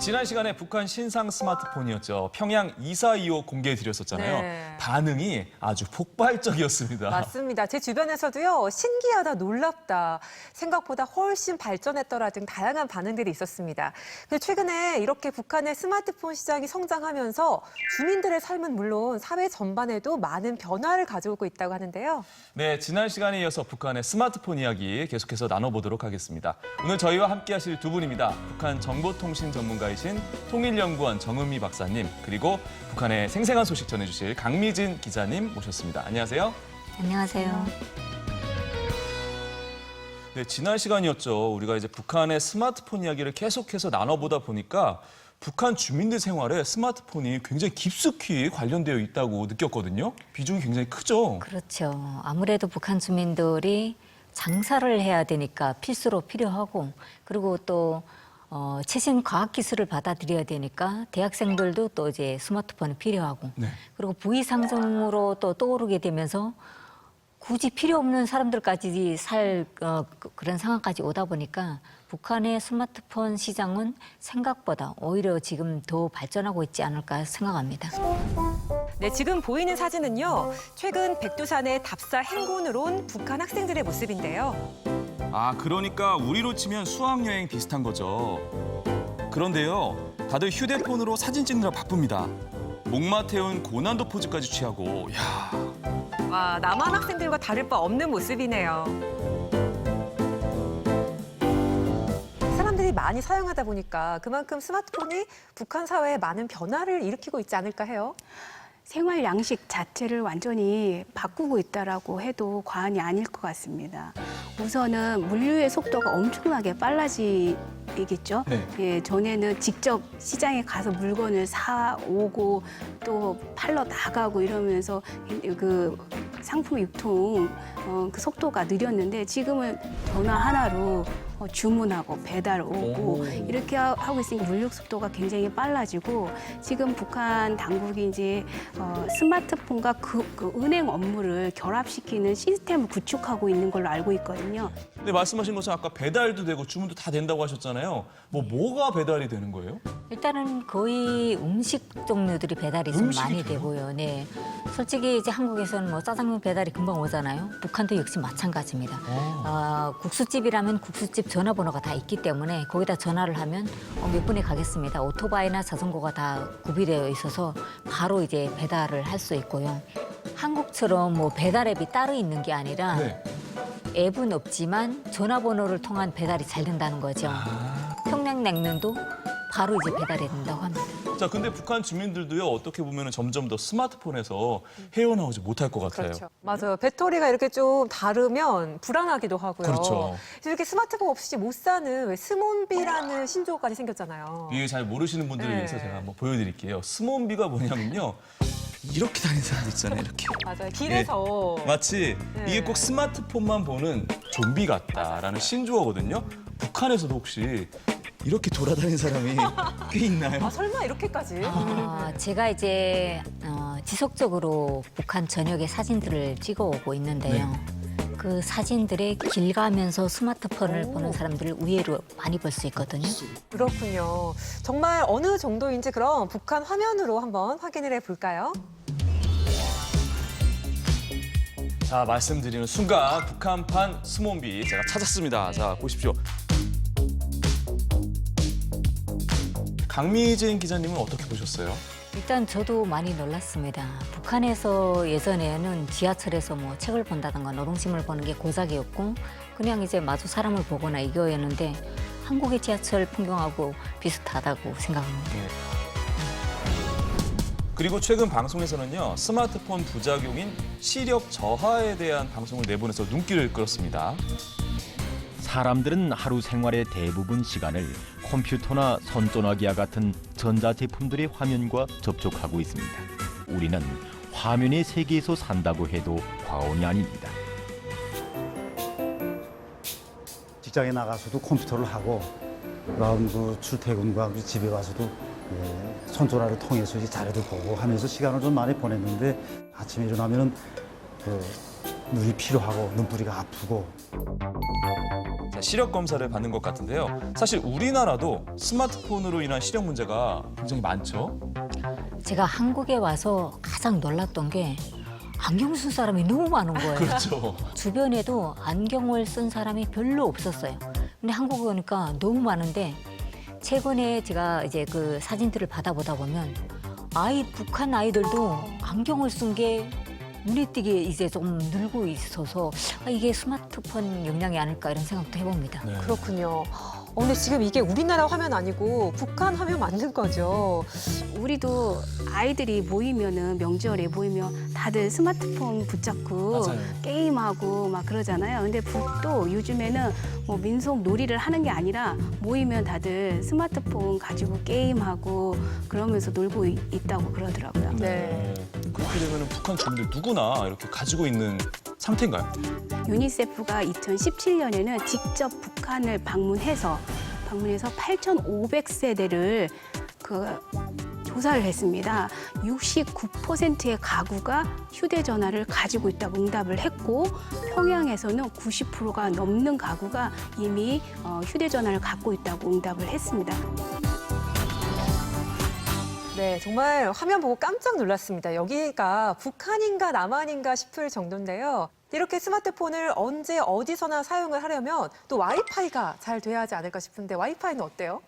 지난 시간에 북한 신상 스마트폰이었죠. 평양 2425 공개해드렸었잖아요. 네. 반응이 아주 폭발적이었습니다. 맞습니다. 제 주변에서도요, 신기하다, 놀랍다, 생각보다 훨씬 발전했더라 등 다양한 반응들이 있었습니다. 근데 최근에 이렇게 북한의 스마트폰 시장이 성장하면서 주민들의 삶은 물론 사회 전반에도 많은 변화를 가져오고 있다고 하는데요. 네, 지난 시간에 이어서 북한의 스마트폰 이야기 계속해서 나눠보도록 하겠습니다. 오늘 저희와 함께 하실 두 분입니다. 북한 정보통신 전문가이신 통일연구원 정은미 박사님, 그리고 북한의 생생한 소식 전해주실 강미진 기자님 모셨습니다. 안녕하세요. 안녕하세요. 네, 지난 시간이었죠. 우리가 이제 북한의 스마트폰 이야기를 계속해서 나눠보다 보니까 북한 주민들 생활에 스마트폰이 굉장히 깊숙이 관련되어 있다고 느꼈거든요. 비중이 굉장히 크죠. 그렇죠. 아무래도 북한 주민들이 장사를 해야 되니까 필수로 필요하고, 그리고 또 최신 과학 기술을 받아들여야 되니까 대학생들도 또 이제 스마트폰이 필요하고, 네. 그리고 부의 상승으로 또 떠오르게 되면서 굳이 필요 없는 사람들까지 그런 상황까지 오다 보니까 북한의 스마트폰 시장은 생각보다 오히려 지금 더 발전하고 있지 않을까 생각합니다. 네, 지금 보이는 사진은요, 최근 백두산의 답사 행군으로 온 북한 학생들의 모습인데요. 아, 그러니까 우리로 치면 수학여행 비슷한 거죠. 그런데요, 다들 휴대폰으로 사진 찍느라 바쁩니다. 목마 태운 고난도 포즈까지 취하고, 야. 와, 남한 학생들과 다를 바 없는 모습이네요. 사람들이 많이 사용하다 보니까 그만큼 스마트폰이 북한 사회에 많은 변화를 일으키고 있지 않을까 해요. 생활 양식 자체를 완전히 바꾸고 있다라고 해도 과언이 아닐 것 같습니다. 우선은 물류의 속도가 엄청나게 빨라지겠죠. 네. 예, 전에는 직접 시장에 가서 물건을 사오고 또 팔러 나가고 이러면서 그 상품 유통 그 속도가 느렸는데 지금은 전화 하나로 주문하고 배달 오고 이렇게 하고 있으니까 물류 속도가 굉장히 빨라지고 지금 북한 당국이 이제 스마트폰과 그 은행 업무를 결합시키는 시스템을 구축하고 있는 걸로 알고 있거든요. 근데 말씀하신 것처럼 아까 배달도 되고 주문도 다 된다고 하셨잖아요. 뭐가 배달이 되는 거예요? 일단은 거의 음식 종류들이 배달이 좀 음식이 많이 돼요? 되고요. 네. 솔직히 이제 한국에서는 뭐 짜장면 배달이 금방 오잖아요. 북한도 역시 마찬가지입니다. 국수집이라면 국수집 전화번호가 다 있기 때문에 거기다 전화를 하면 몇 분에 가겠습니다. 오토바이나 자전거가 다 구비되어 있어서 바로 이제 배달을 할 수 있고요. 한국처럼 뭐 배달 앱이 따로 있는 게 아니라 네. 앱은 없지만 전화번호를 통한 배달이 잘 된다는 거죠. 평양냉면도 바로 이제 배달이 된다고 합니다. 자, 근데 북한 주민들도요, 어떻게 보면 점점 더 스마트폰에서 헤어나오지 못할 것 같아요. 그렇죠. 맞아요. 배터리가 이렇게 좀 다르면 불안하기도 하고요. 그렇죠. 이렇게 스마트폰 없이 못 사는 왜 스몬비라는 신조어까지 생겼잖아요. 이게 잘 모르시는 분들을 네. 위해서 제가 한번 보여드릴게요. 스몬비가 뭐냐면요. 이렇게 다니는 사람들 있잖아요, 이렇게. 맞아요. 길에서. 마치 네. 이게 꼭 스마트폰만 보는 좀비 같다라는 신조어거든요. 북한에서도 혹시 이렇게 돌아다니는 사람이 꽤 있나요? 아, 설마 이렇게까지? 제가 이제 지속적으로 북한 전역의 사진들을 찍어오고 있는데요. 그 사진들에 길 가면서 스마트폰을 보는 사람들을 의외로 많이 볼 수 있거든요. 그렇군요. 정말 어느 정도인지 그럼 북한 화면으로 한번 확인을 해볼까요? 자, 말씀드리는 순간 북한판 스몬비 제가 찾았습니다. 자, 보십시오. 강미진 기자님은 어떻게 보셨어요? 일단 저도 많이 놀랐습니다. 북한에서 예전에는 지하철에서 뭐 책을 본다든가 노동신문을 보는 게 고작이었고 그냥 이제 마주 사람을 보거나 이거였는데 한국의 지하철 풍경하고 비슷하다고 생각합니다. 그리고 최근 방송에서는요, 스마트폰 부작용인 시력 저하에 대한 방송을 내보내서 눈길을 끌었습니다. 사람들은 하루 생활의 대부분 시간을 컴퓨터나 손전화기와 같은 전자제품들의 화면과 접촉하고 있습니다. 우리는 화면의 세계에서 산다고 해도 과언이 아닙니다. 직장에 나가서도 컴퓨터를 하고 그다음 그 출퇴근과 집에 와서도 손전화를 통해서 이제 자료도 보고 하면서 시간을 좀 많이 보냈는데 아침에 일어나면은 눈이 피로하고 눈부리가 아프고 자, 시력 검사를 받는 것 같은데요. 사실 우리나라도 스마트폰으로 인한 시력 문제가 굉장히 많죠. 제가 한국에 와서 가장 놀랐던 게 안경 쓴 사람이 너무 많은 거예요. 그렇죠. 주변에도 안경을 쓴 사람이 별로 없었어요. 근데 한국에 오니까 너무 많은데 최근에 제가 이제 그 사진들을 받아보다 보면 북한 아이들도 안경을 쓴 게 눈에 띄게 이제 좀 늘고 있어서 이게 스마트폰 영향이 아닐까 이런 생각도 해봅니다. 네. 그렇군요. 근데 지금 이게 우리나라 화면 아니고 북한 화면 맞는 거죠? 우리도 아이들이 모이면은 명절에 모이면 다들 스마트폰 붙잡고 맞아요. 게임하고 막 그러잖아요. 근데 북도 요즘에는 뭐 민속 놀이를 하는 게 아니라 모이면 다들 스마트폰 가지고 게임하고 그러면서 놀고 있다고 그러더라고요. 네. 그렇게 되면 북한 주민들 누구나 이렇게 가지고 있는 상태인가요? 유니세프가 2017년에는 직접 북한을 방문해서 8,500세대를 조사를 했습니다. 69%의 가구가 휴대전화를 가지고 있다고 응답을 했고 평양에서는 90%가 넘는 가구가 이미 휴대전화를 갖고 있다고 응답을 했습니다. 네, 정말 화면 보고 깜짝 놀랐습니다. 여기가 북한인가 남한인가 싶을 정도인데요. 이렇게 스마트폰을 언제 어디서나 사용을 하려면 또 와이파이가 잘 돼야 하지 않을까 싶은데 와이파이는 어때요?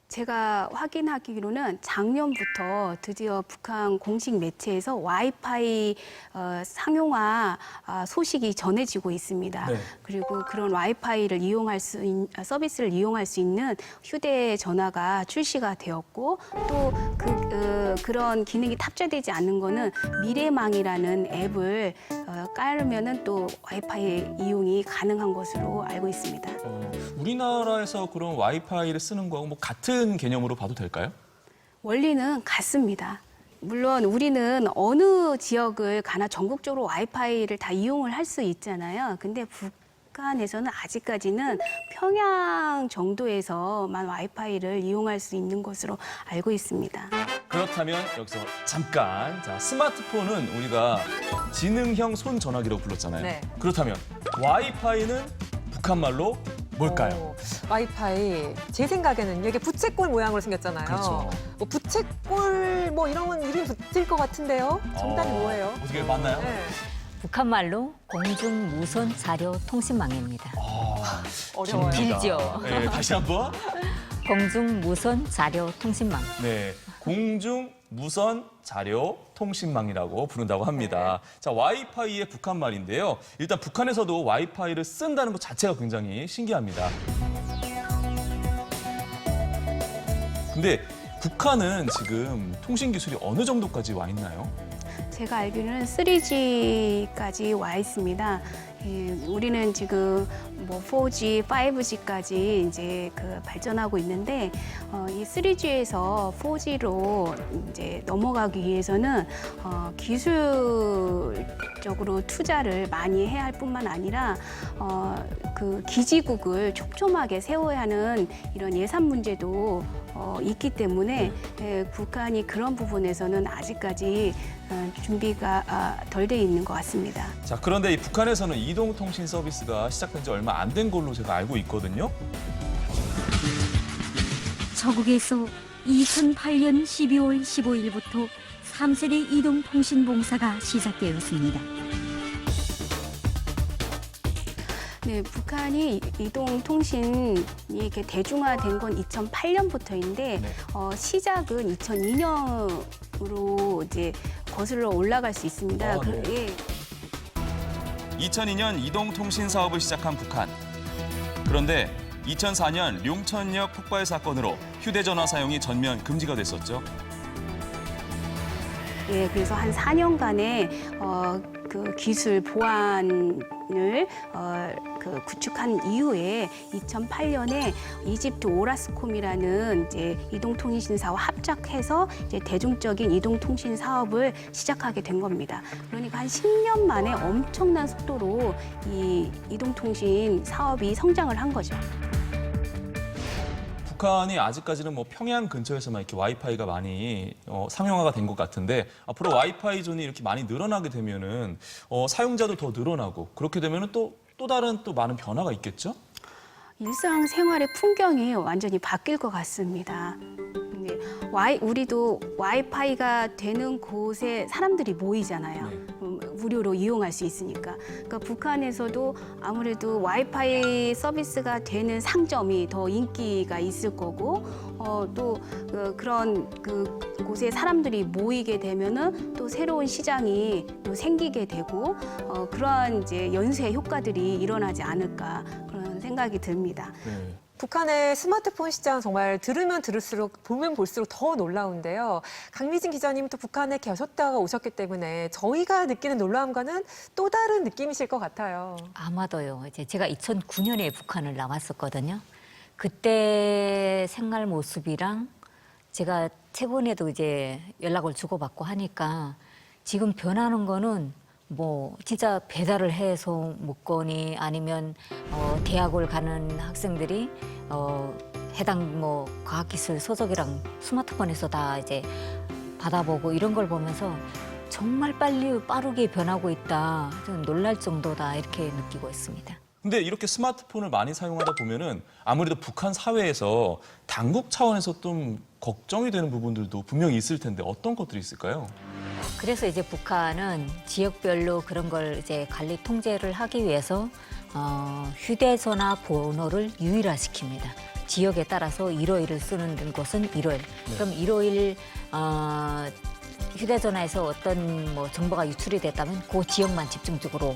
제가 확인하기로는 작년부터 드디어 북한 공식 매체에서 와이파이 상용화 소식이 전해지고 있습니다. 네. 그리고 그런 와이파이를 서비스를 이용할 수 있는 휴대전화가 출시가 되었고 또 그런 기능이 탑재되지 않는 거는 미래망이라는 앱을 깔으면은 또 와이파이 이용이 가능한 것으로 알고 있습니다. 우리나라에서 그런 와이파이를 쓰는 거하고 뭐 같은 개념으로 봐도 될까요? 원리는 같습니다. 물론 우리는 어느 지역을 가나 전국적으로 와이파이를 다 이용을 할 수 있잖아요. 근데 북한에서는 아직까지는 평양 정도에서만 와이파이를 이용할 수 있는 것으로 알고 있습니다. 그렇다면 여기서 잠깐, 자, 스마트폰은 우리가 지능형 손전화기라고 불렀잖아요. 네. 그렇다면 와이파이는 북한말로 뭘까요? 와이파이 제 생각에는 이게 부채꼴 모양으로 생겼잖아요. 그렇죠. 뭐 부채꼴 뭐 이런 이름이 붙을 것 같은데요. 정답이 뭐예요? 어떻게 맞나요? 네. 북한말로 공중무선자료통신망입니다. 어려워요. 길죠. 네, 다시 한번. 공중무선자료통신망. 네, 공중 무선 자료 통신망이라고 부른다고 합니다. 자, 와이파이의 북한 말인데요. 일단 북한에서도 와이파이를 쓴다는 것 자체가 굉장히 신기합니다. 근데 북한은 지금 통신 기술이 어느 정도까지 와 있나요? 제가 알기로는 3G까지 와 있습니다. 우리는 지금 뭐 4G, 5G까지 이제 발전하고 있는데 이 3G에서 4G로 이제 넘어가기 위해서는 기술적으로 투자를 많이 해야 할 뿐만 아니라 그 기지국을 촘촘하게 세워야 하는 이런 예산 문제도 있기 때문에 북한이 그런 부분에서는 아직까지 준비가 덜 돼 있는 것 같습니다. 자, 그런데 이 북한에서는 이동통신 서비스가 시작된 지 얼마 안 된 걸로 제가 알고 있거든요. 저국에서 2008년 12월 15일부터 3세대 이동통신 봉사가 시작되었습니다. 네, 북한이 이동통신이 이렇게 대중화된 건 2008년부터인데 네. 시작은 2002년으로 이제 거슬러 올라갈 수 있습니다. 네. 예. 2002년 이동통신 사업을 시작한 북한. 그런데 2004년 룡천역 폭발 사건으로 휴대전화 사용이 전면 금지가 됐었죠. 예, 그래서 한 4년간의 그 기술 보안을 구축한 이후에 2008년에 이집트 오라스콤이라는 이제 이동통신사와 합작해서 이제 대중적인 이동통신 사업을 시작하게 된 겁니다. 그러니까 한 10년 만에 엄청난 속도로 이 이동통신 사업이 성장을 한 거죠. 북한이 아직까지는 뭐 평양 근처에서만 이렇게 와이파이가 많이 상용화가 된 것 같은데 앞으로 와이파이 존이 이렇게 많이 늘어나게 되면은 사용자도 더 늘어나고 그렇게 되면은 또 다른 또 많은 변화가 있겠죠? 일상생활의 풍경이 완전히 바뀔 것 같습니다. 근데 우리도 와이파이가 되는 곳에 사람들이 모이잖아요. 네. 무료로 이용할 수 있으니까. 그러니까 북한에서도 아무래도 와이파이 서비스가 되는 상점이 더 인기가 있을 거고, 또 그런 곳에 사람들이 모이게 되면은 또 새로운 시장이 또 생기게 되고, 그러한 이제 연쇄 효과들이 일어나지 않을까 그런 생각이 듭니다. 네. 북한의 스마트폰 시장 정말 들으면 들을수록 보면 볼수록 더 놀라운데요. 강미진 기자님 또 북한에 계셨다가 오셨기 때문에 저희가 느끼는 놀라움과는 또 다른 느낌이실 것 같아요. 아마도요. 이제 제가 2009년에 북한을 나왔었거든요. 그때 생활 모습이랑 제가 최근에도 이제 연락을 주고받고 하니까 지금 변하는 거는 뭐 진짜 배달을 해서 먹거니 아니면 대학을 가는 학생들이 해당 뭐 과학기술 소속이랑 스마트폰에서 다 이제 받아보고 이런 걸 보면서 정말 빠르게 변하고 있다. 좀 놀랄 정도다 이렇게 느끼고 있습니다. 근데 이렇게 스마트폰을 많이 사용하다 보면은 아무래도 북한 사회에서 당국 차원에서 좀 걱정이 되는 부분들도 분명히 있을 텐데 어떤 것들이 있을까요? 그래서 이제 북한은 지역별로 그런 걸 이제 관리 통제를 하기 위해서 휴대전화 번호를 유일화시킵니다. 지역에 따라서 151을 쓰는 곳은 151. 그럼 151 휴대전화에서 어떤 뭐 정보가 유출이 됐다면 그 지역만 집중적으로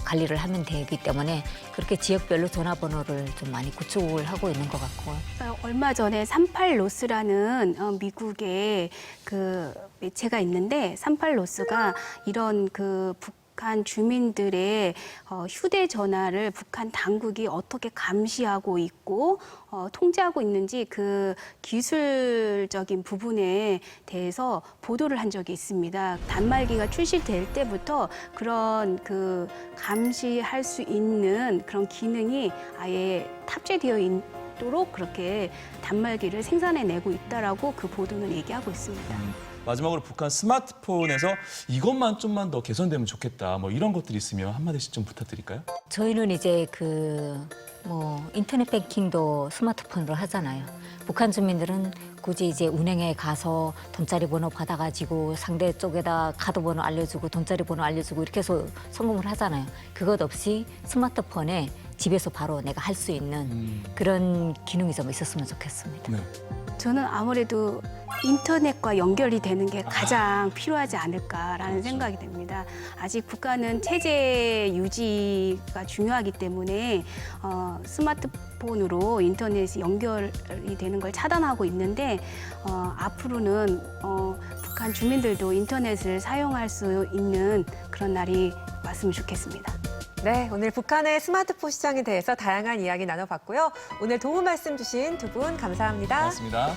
관리를 하면 되기 때문에 그렇게 지역별로 전화번호를 좀 많이 구축을 하고 있는 것 같고. 얼마 전에 38로스라는 미국의 그 매체가 있는데 38로스가 이런 그 북한 주민들의 휴대전화를 북한 당국이 어떻게 감시하고 있고 통제하고 있는지 그 기술적인 부분에 대해서 보도를 한 적이 있습니다. 단말기가 출시될 때부터 그런 그 감시할 수 있는 그런 기능이 아예 탑재되어 있도록 그렇게 단말기를 생산해내고 있다라고 그 보도는 얘기하고 있습니다. 마지막으로 북한 스마트폰에서 이것만 좀만 더 개선되면 좋겠다. 뭐 이런 것들이 있으면 한마디씩 좀 부탁드릴까요? 저희는 이제 뭐 인터넷 뱅킹도 스마트폰으로 하잖아요. 북한 주민들은 굳이 이제 은행에 가서 돈짜리 번호 받아가지고 상대 쪽에다 카드 번호 알려주고 돈짜리 번호 알려주고 이렇게 해서 성공을 하잖아요. 그것 없이 스마트폰에 집에서 바로 내가 할 수 있는 그런 기능이 좀 있었으면 좋겠습니다. 네. 저는 아무래도 인터넷과 연결이 되는 게 가장 필요하지 않을까라는 생각이 듭니다. 아직 북한은 체제 유지가 중요하기 때문에 스마트폰으로 인터넷이 연결이 되는 걸 차단하고 있는데 앞으로는 북한 주민들도 인터넷을 사용할 수 있는 그런 날이 왔으면 좋겠습니다. 네, 오늘 북한의 스마트폰 시장에 대해서 다양한 이야기 나눠봤고요. 오늘 도움 말씀 주신 두 분 감사합니다. 고맙습니다.